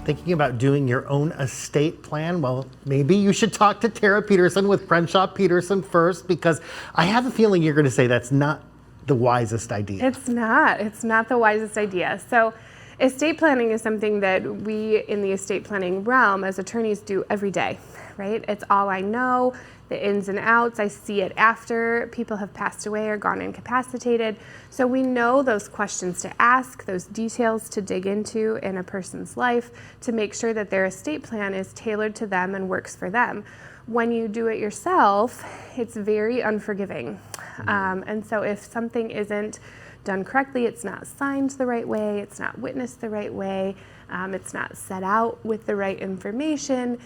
thinking about doing your own estate plan, well, maybe you should talk to Tara Peterson with Crenshaw Peterson first, because I have a feeling you're going to say that's not the wisest idea. It's not the wisest idea. So estate planning is something that we in the estate planning realm as attorneys do every day, right? It's all I know, the ins and outs. I see it after people have passed away or gone incapacitated. So we know those questions to ask, those details to dig into in a person's life to make sure that their estate plan is tailored to them and works for them. When you do it yourself, it's very unforgiving. And so if something isn't done correctly, it's not signed the right way, it's not witnessed the right way, it's not set out with the right information.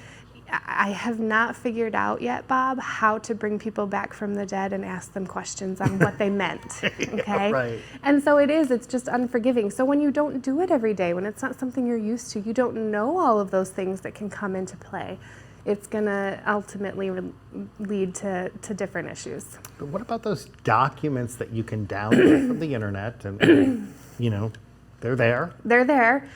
I have not figured out yet, Bob, how to bring people back from the dead and ask them questions on what they meant, okay? Yeah, right. And so it's just unforgiving. So when you don't do it every day, when it's not something you're used to, you don't know all of those things that can come into play. It's gonna ultimately lead to different issues. But what about those documents that you can download from the internet and, you know, they're there? They're there.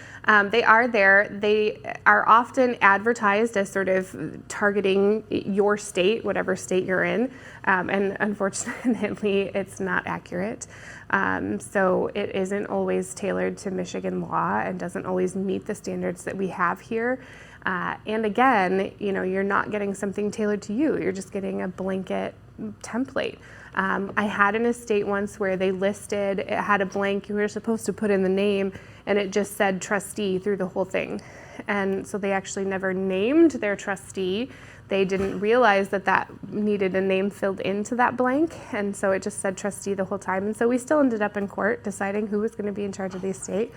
They are there. They are often advertised as sort of targeting your state, whatever state you're in. And unfortunately, it's not accurate. So it isn't always tailored to Michigan law and doesn't always meet the standards that we have here. And again, you know, you're not getting something tailored to you. You're just getting a blanket template. I had an estate once where they listed, it had a blank, you were supposed to put in the name, and it just said trustee through the whole thing. And so they actually never named their trustee. They didn't realize that that needed a name filled into that blank, and so it just said trustee the whole time. And so we still ended up in court deciding who was going to be in charge of the estate.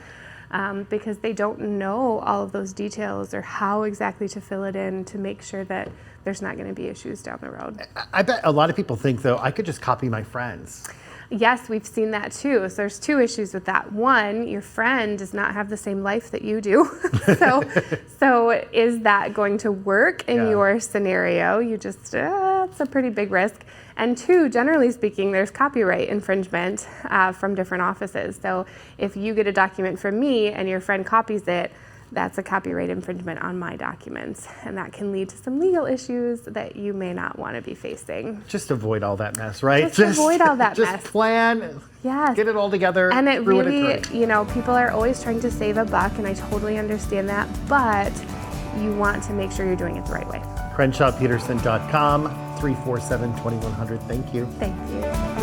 Because they don't know all of those details or how exactly to fill it in to make sure that there's not going to be issues down the road. I bet a lot of people think, though, I could just copy my friends. Yes, we've seen that too. So there's two issues with that. One, your friend does not have the same life that you do. So is that going to work in your scenario? You just, it's a pretty big risk. And two, generally speaking, there's copyright infringement from different offices. So if you get a document from me and your friend copies it, that's a copyright infringement on my documents. And that can lead to some legal issues that you may not want to be facing. Just avoid all that mess, right? Just avoid all that mess. Just plan, yes. Get it all together. And it really, you know, people are always trying to save a buck, and I totally understand that, but you want to make sure you're doing it the right way. CrenshawPeterson.com, 347-2100. Thank you. Thank you.